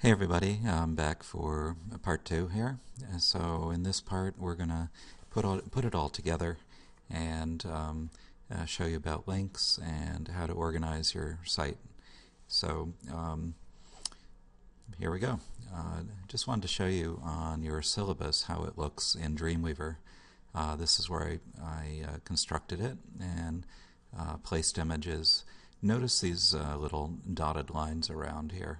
Hey everybody, I'm back for part two here. So in this part we're going to put it all together and show you about links and how to organize your site. So here we go. Just wanted to show you on your syllabus how it looks in Dreamweaver. This is where I constructed it and placed images. Notice these little dotted lines around here.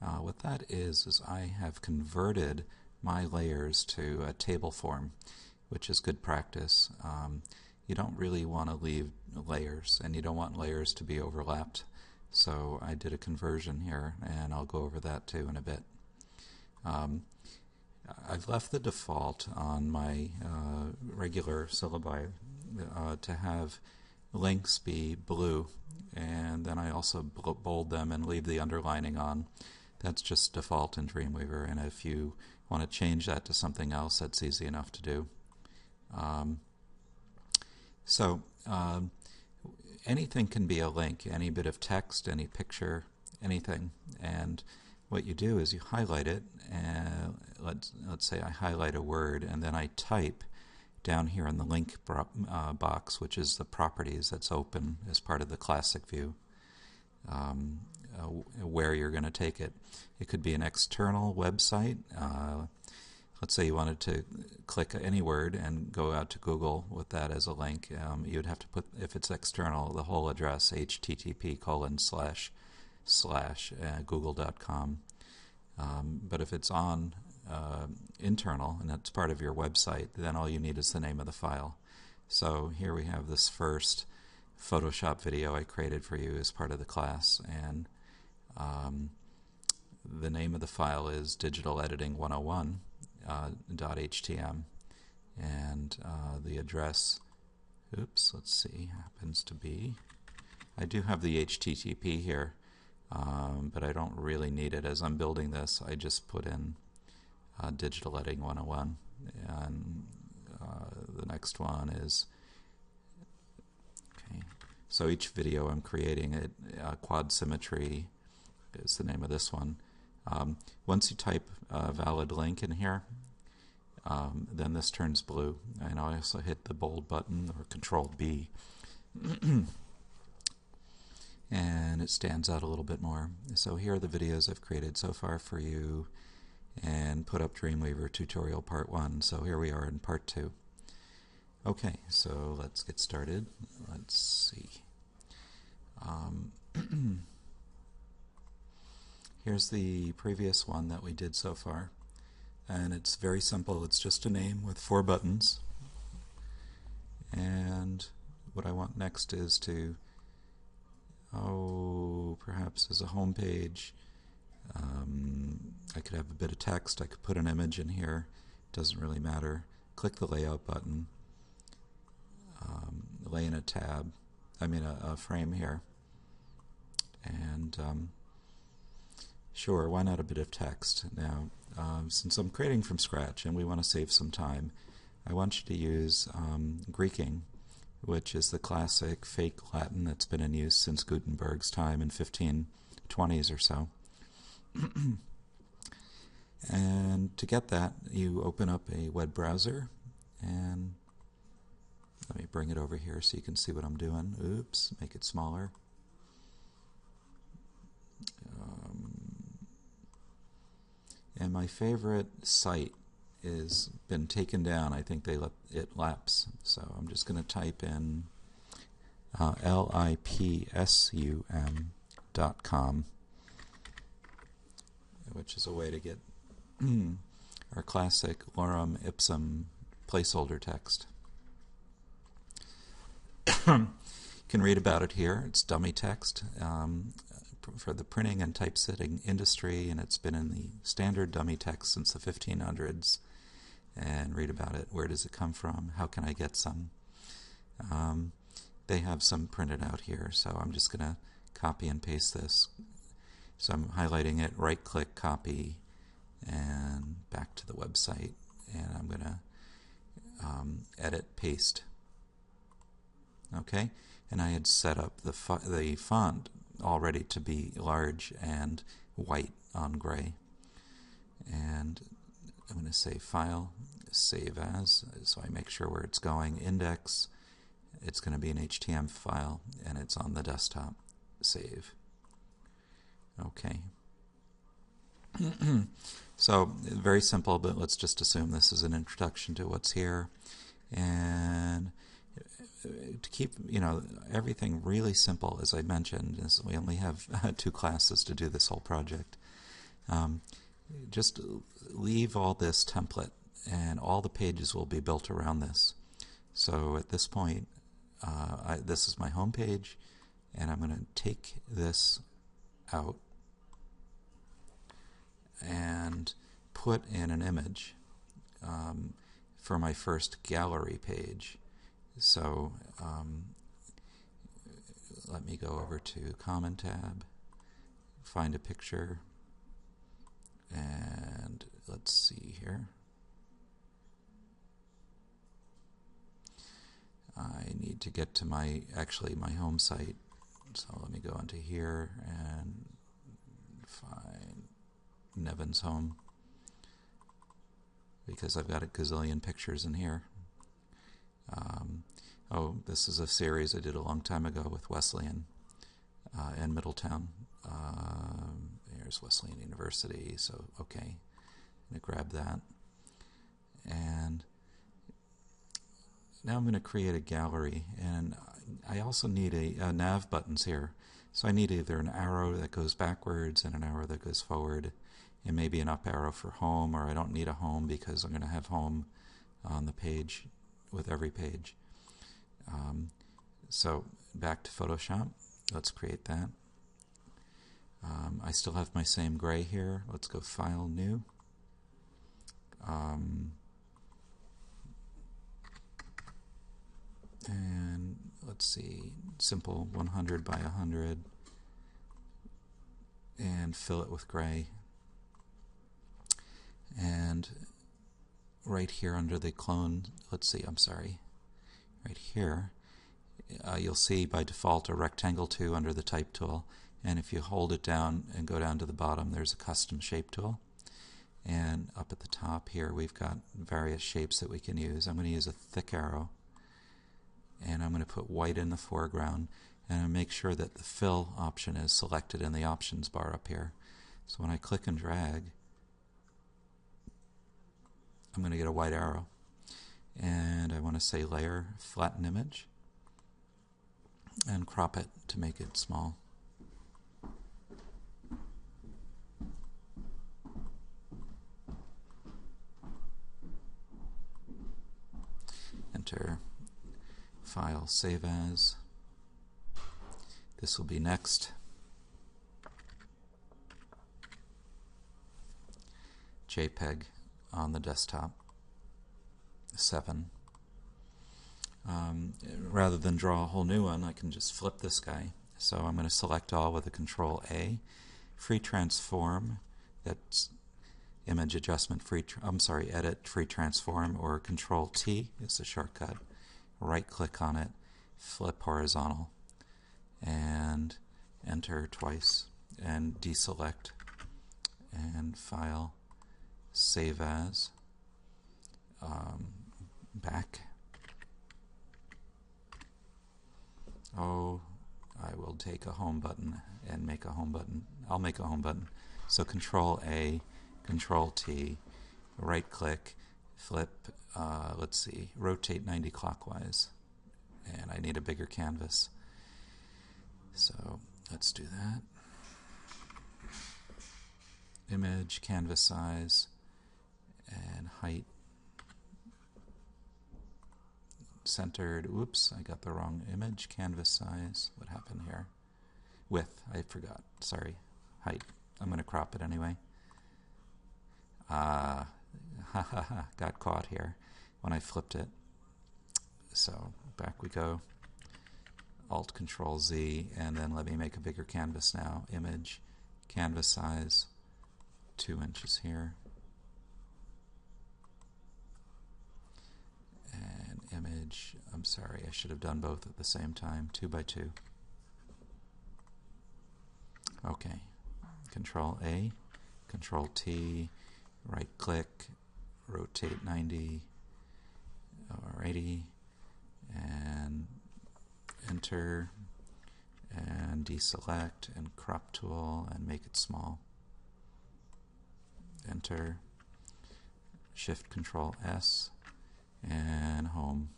What that is I have converted my layers to a table form, which is good practice. You don't really want to leave layers, and you don't want layers to be overlapped. So I did a conversion here, and I'll go over that too in a bit. I've left the default on my regular syllabi to have links be blue, and then I also bold them and leave the underlining on. That's just default in Dreamweaver, and if you want to change that to something else, that's easy enough to do. Anything can be a link, any bit of text, any picture, anything. And what you do is you highlight it, and let's say I highlight a word, and then I type down here in the link box, which is the properties that's open as part of the classic view. Where you're going to take it. It could be an external website. Let's say you wanted to click any word and go out to Google with that as a link. You'd have to put, if it's external, the whole address, http://google.com. But if it's on internal and that's part of your website, then all you need is the name of the file. So here we have this first Photoshop video I created for you as part of the class, and the name of the file is digitalediting101.htm, and the address, let's see, happens to be, I do have the HTTP here, but I don't really need it. As I'm building this, I just put in Digital Editing 101, and the next one is, so each video I'm creating, quad symmetry is the name of this one. Once you type a valid link in here, then this turns blue. And I also hit the bold button, or Control B, and it stands out a little bit more. So here are the videos I've created so far for you, and put up Dreamweaver tutorial part 1. So here we are in part 2. Okay, so let's get started. Let's see. Here's the previous one that we did so far, and it's very simple. It's just a name with 4 buttons, and what I want next is to, perhaps as a home page, I could have a bit of text. I could put an image in here. Doesn't really matter. Click the layout button, lay in a tab, a frame here, and sure, why not a bit of text? Now, since I'm creating from scratch and we want to save some time, I want you to use Greeking, which is the classic fake Latin that's been in use since Gutenberg's time in 1520s or so. And to get that, you open up a web browser, and let me bring it over here so you can see what I'm doing. Oops, make it smaller. And my favorite site is been taken down. I think they let it lapse. So I'm just going to type in lipsum.com, which is a way to get our classic lorem ipsum placeholder text. You can read about it here. It's dummy text for the printing and typesetting industry, and it's been in the standard dummy text since the 1500s. And read about it. Where does it come from? How can I get some? They have some printed out here, so I'm just going to copy and paste this. So I'm highlighting it, right-click, copy, and back to the website. And I'm going to edit, paste. Okay, and I had set up the font already to be large, and white on gray. And I'm going to say File, Save As, so I make sure where it's going. Index, it's going to be an HTML file, and it's on the desktop. Save. Okay. So, very simple, but let's just assume this is an introduction to what's here. And to keep, everything really simple, as I mentioned, is we only have 2 classes to do this whole project. Just leave all this template, and all the pages will be built around this. So at this point, this is my home page, and I'm going to take this out and put in an image for my first gallery page. So let me go over to Common tab, find a picture, and let's see here. I need to get to my home site. So let me go into here and find Nevin's home, because I've got a gazillion pictures in here. This is a series I did a long time ago with Wesleyan in Middletown. Here's Wesleyan University, so okay, I'm going to grab that. And now I'm going to create a gallery, and I also need a nav buttons here. So I need either an arrow that goes backwards and an arrow that goes forward, and maybe an up arrow for home, or I don't need a home because I'm going to have home on the page with every page. So back to Photoshop. Let's create that. I still have my same gray here. Let's go File, New. And let's see, simple 100 by 100, and fill it with gray. And right here under the clone, right here, you'll see by default a rectangle 2 under the type tool, and if you hold it down and go down to the bottom, there's a custom shape tool. And up at the top here we've got various shapes that we can use. I'm going to use a thick arrow, and I'm going to put white in the foreground, and I'll make sure that the fill option is selected in the options bar up here. So when I click and drag, I'm going to get a white arrow. And I want to say Layer, Flatten Image, and crop it to make it small. Enter. File, Save As. This will be next. JPEG on the desktop. 7. Rather than draw a whole new one, I can just flip this guy. So I'm going to select all with a Control A. Free Transform, that's image adjustment edit free transform, or Control T is the shortcut. Right click on it, flip horizontal, and enter twice, and deselect, and File, Save As, back. I will take a home button and make a home button. I'll make a home button. So Control A, Control T, right click, flip, let's see, rotate 90 clockwise. And I need a bigger canvas. So let's do that. Image, canvas size, and height. Centered. Oops, I got the wrong image. Canvas size. What happened here? Width. I forgot. Sorry. Height. I'm going to crop it anyway. Got caught here when I flipped it. So back we go. Alt Control Z, and then let me make a bigger canvas now. Image, canvas size, 2 inches here. And image, I'm sorry, I should have done both at the same time. 2 by 2. Okay, Control A, Control T, right click, rotate 90 or 80, and enter, and deselect, and crop tool, and make it small. Enter, Shift Control S, and home.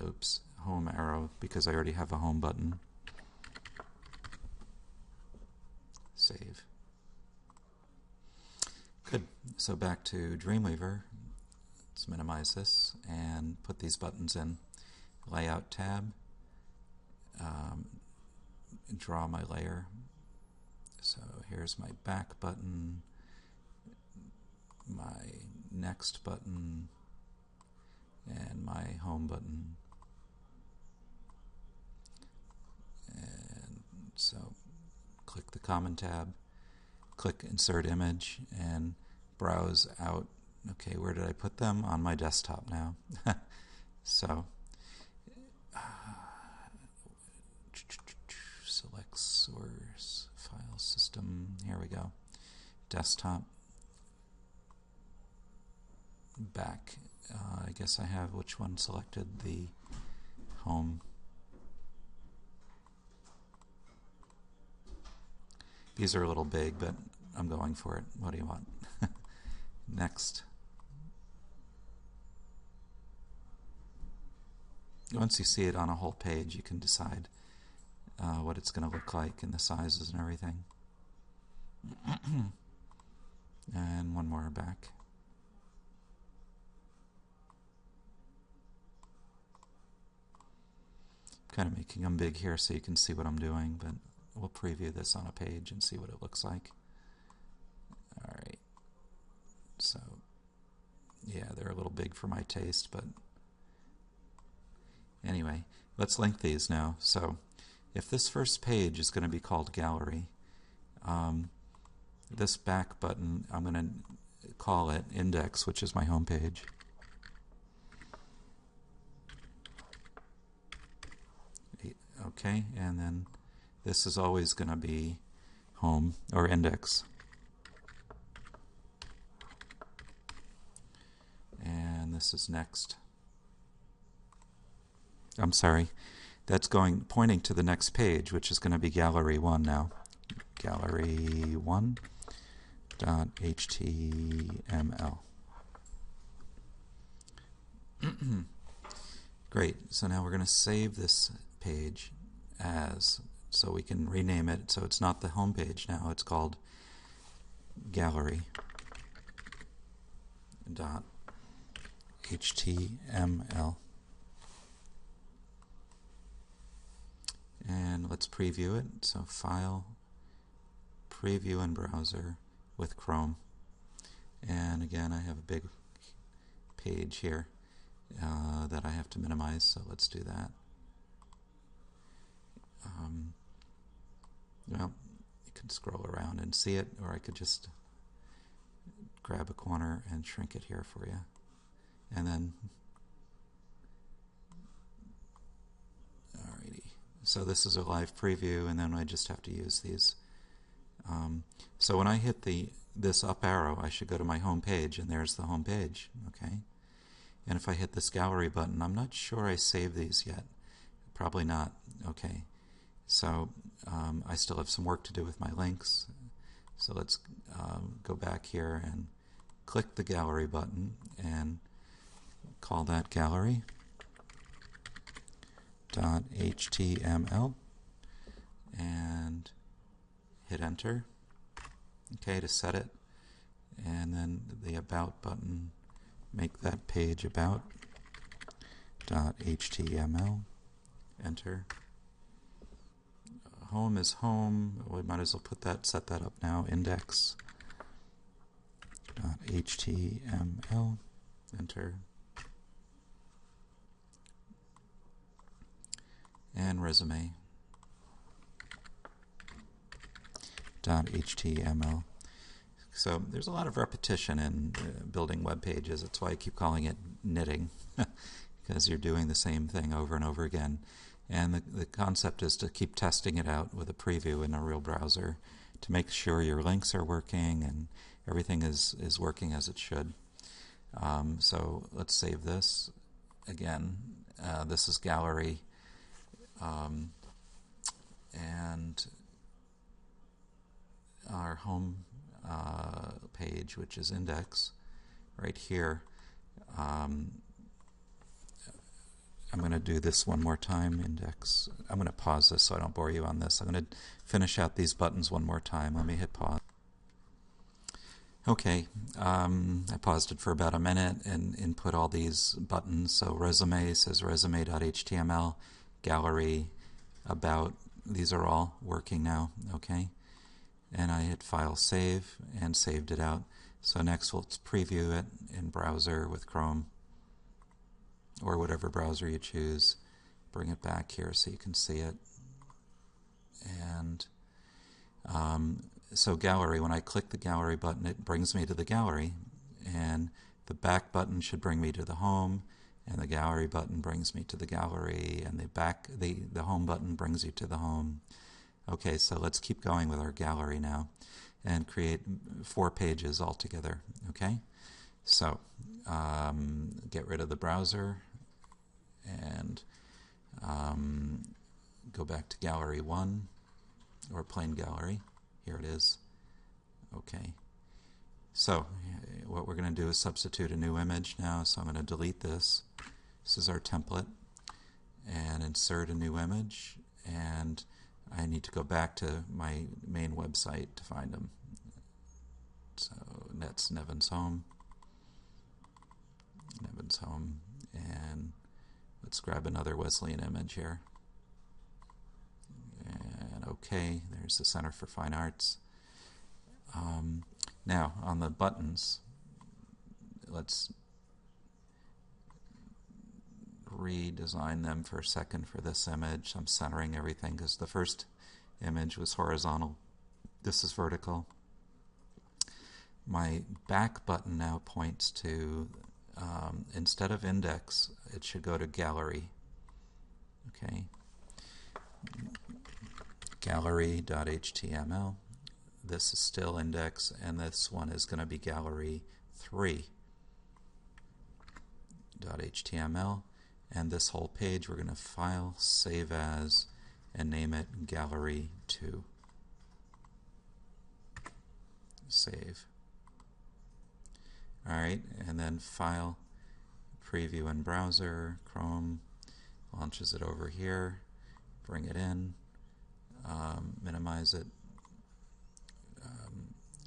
Oops, home arrow, because I already have a home button. Save. Good. So back to Dreamweaver. Let's minimize this and put these buttons in. Layout tab. Draw my layer. So here's my back button, my next button, and my home button. And so click the Common tab, click Insert Image, and browse out. Okay, where did I put them? On my desktop now. So select source, file system, here we go. Desktop, back. I guess I have which one selected? The home. These are a little big, but I'm going for it. What do you want? Next. Once you see it on a whole page, you can decide what it's going to look like and the sizes and everything. And one more back. Kind of making them big here so you can see what I'm doing, but we'll preview this on a page and see what it looks like. Alright, so yeah, they're a little big for my taste, but anyway, let's link these now. So if this first page is going to be called Gallery, this back button, I'm going to call it Index, which is my home page. Okay, and then this is always going to be home or index. And this is next. I'm sorry, that's pointing to the next page, which is going to be Gallery 1 now. Gallery 1.html. Great, so now we're going to save this page so we can rename it so it's not the home page now, it's called gallery.html. And let's preview it. So File, Preview in Browser with Chrome. And again, I have a big page here that I have to minimize, so let's do that. Well, you can scroll around and see it, or I could just grab a corner and shrink it here for you. And then, alrighty. So this is a live preview, and then I just have to use these. So when I hit this up arrow, I should go to my home page, and there's the home page. Okay. And if I hit this gallery button, I'm not sure I saved these yet. Probably not. Okay. So I still have some work to do with my links. So let's go back here and click the gallery button and call that gallery.html and hit enter. Okay, to set it. And then the about button, make that page about.html. Enter. Home is home. We might as well set that up now. Index.html. Enter. And resume.html. So there's a lot of repetition in building web pages. That's why I keep calling it knitting, because you're doing the same thing over and over again. And the concept is to keep testing it out with a preview in a real browser to make sure your links are working and everything is working as it should. So let's save this. Again, this is gallery, and our home page, which is index, right here. I'm going to do this one more time, index. I'm going to pause this so I don't bore you on this. I'm going to finish out these buttons one more time. Let me hit pause. Okay, I paused it for about a minute and input all these buttons. So resume says resume.html, gallery, about. These are all working now, okay? And I hit File Save and saved it out. So next let's preview it in browser with Chrome or whatever browser you choose. Bring it back here so you can see it. And so gallery, when I click the gallery button, it brings me to the gallery, and the back button should bring me to the home, and the gallery button brings me to the gallery, and the home button brings you to the home. Okay, so let's keep going with our gallery now and create 4 pages altogether. Okay, so get rid of the browser and go back to gallery 1 or plain gallery. Here it is. Okay, so what we're going to do is substitute a new image now. So I'm going to delete this. This is our template, and insert a new image, and I need to go back to my main website to find them. So that's Nevin's Home, and let's grab another Wesleyan image here. And okay, there's the Center for Fine Arts. Now on the buttons, let's redesign them for a second for this image. I'm centering everything because the first image was horizontal. This is vertical. My back button now points to, instead of index, it should go to gallery. Okay, gallery.html. This is still index, and this one is going to be gallery3.html. And this whole page we're going to file, save as, and name it gallery 2. Save. Alright, and then file, preview in browser, Chrome, launches it over here, bring it in, minimize it,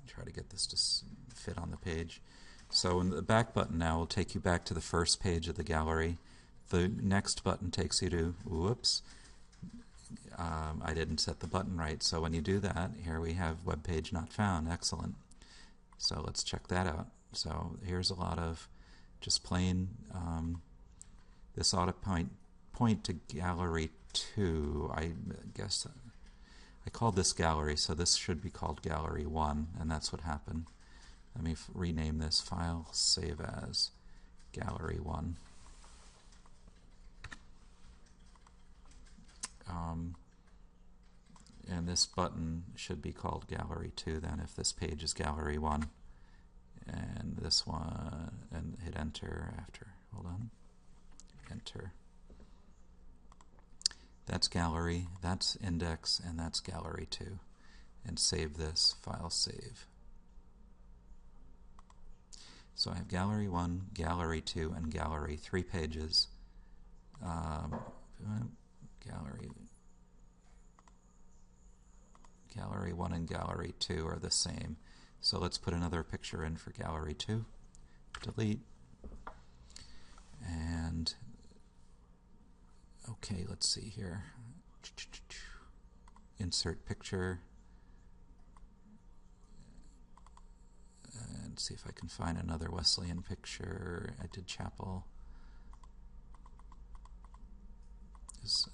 try to get this to fit on the page. So in the back button now will take you back to the first page of the gallery. The next button takes you to, whoops, I didn't set the button right. So when you do that, here we have web page not found. Excellent. So let's check that out. So here's a lot of just plain, this ought to point to gallery 2. I guess I called this gallery, so this should be called gallery 1, and that's what happened. Let me rename this file, save as gallery 1. And this button should be called gallery 2 then if this page is gallery 1. And this one, and hit enter after. Hold on. Enter. That's gallery, that's index, and that's gallery 2. And save this, file save. So I have gallery 1, gallery 2, and gallery 3 pages. Gallery 1 and gallery 2 are the same. So let's put another picture in for gallery 2. Delete. And okay, let's see here. Insert picture. And see if I can find another Wesleyan picture. I did chapel.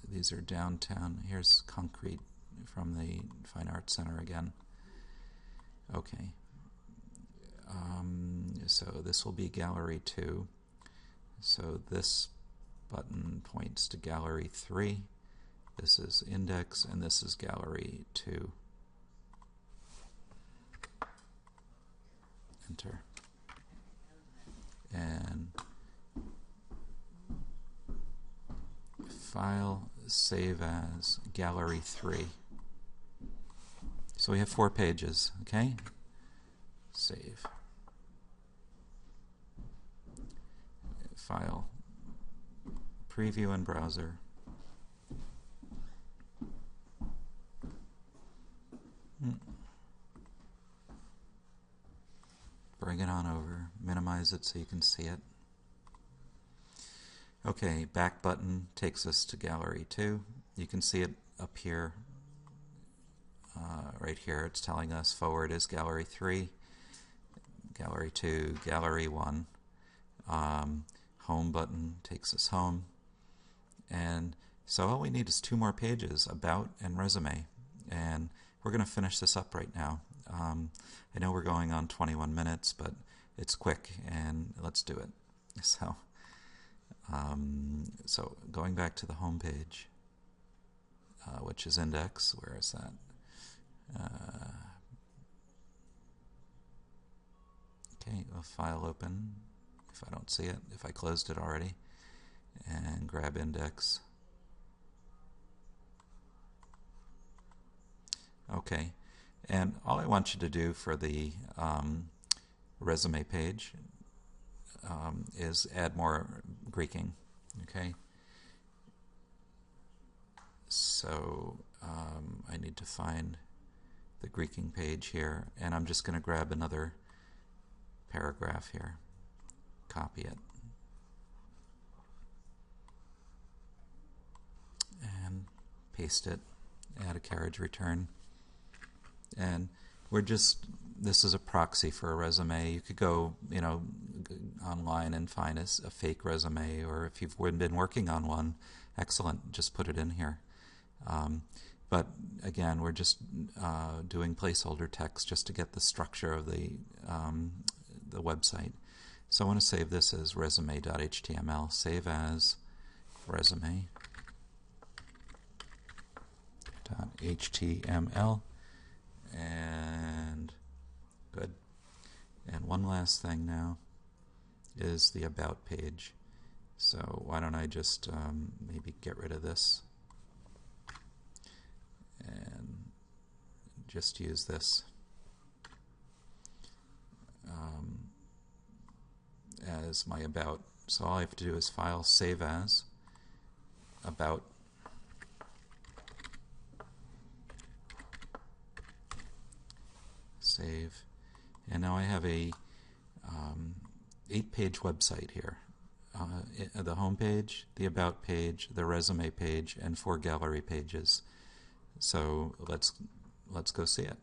These are downtown. Here's concrete from the Fine Arts Center again. Okay. So this will be gallery 2. So this button points to gallery 3. This is index, and this is gallery 2. Enter. And file, save as gallery 3. So we have 4 pages, okay? Save. File, preview in browser. Bring it on over, minimize it so you can see it. Okay, back button takes us to gallery 2. You can see it up here, right here. It's telling us forward is gallery 3, gallery 2, gallery 1. Home button takes us home. And so all we need is 2 more pages, about and resume. And we're going to finish this up right now. I know we're going on 21 minutes, but it's quick, and let's do it. So going back to the home page, which is index. Where is that? Okay, a file open, if I don't see it, if I closed it already, and grab index. Okay, and all I want you to do for the resume page is add more Greeking. Okay, so I need to find the Greeking page here, and I'm just going to grab another paragraph here, copy it, and paste it, add a carriage return. And this is a proxy for a resume. You could go, online and find a fake resume, or if you've been working on one, excellent, just put it in here. But again, we're just doing placeholder text just to get the structure of the website. So I want to save this as resume.html. Save as resume.html. And good. And one last thing now is the about page. So why don't I just maybe get rid of this and just use this as my about. So all I have to do is file, save as, about. Save. And now I have a 8-page website here. The home page, the about page, the resume page, and 4 gallery pages. So let's go see it.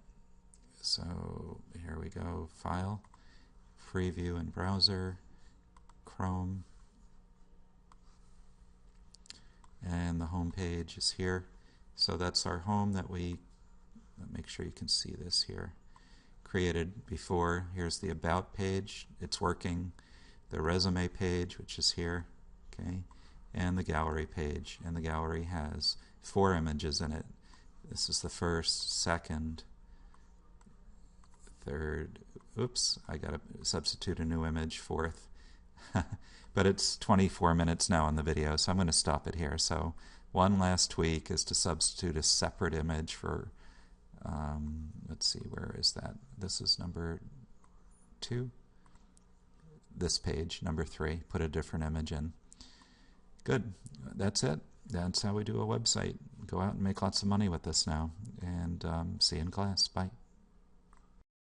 So here we go. File, preview in browser, Chrome, and the home page is here. So that's our home that make sure you can see this here. Created before. Here's the about page, it's working, the resume page, which is here, okay, and the gallery page, and the gallery has 4 images in it. This is the first, second, third, oops, I gotta substitute a new image, fourth. But it's 24 minutes now on the video, so I'm going to stop it here. So one last tweak is to substitute a separate image for let's see, where is that? This is number 2. This page, number 3. Put a different image in. Good. That's it. That's how we do a website. Go out and make lots of money with this now. And see you in class. Bye.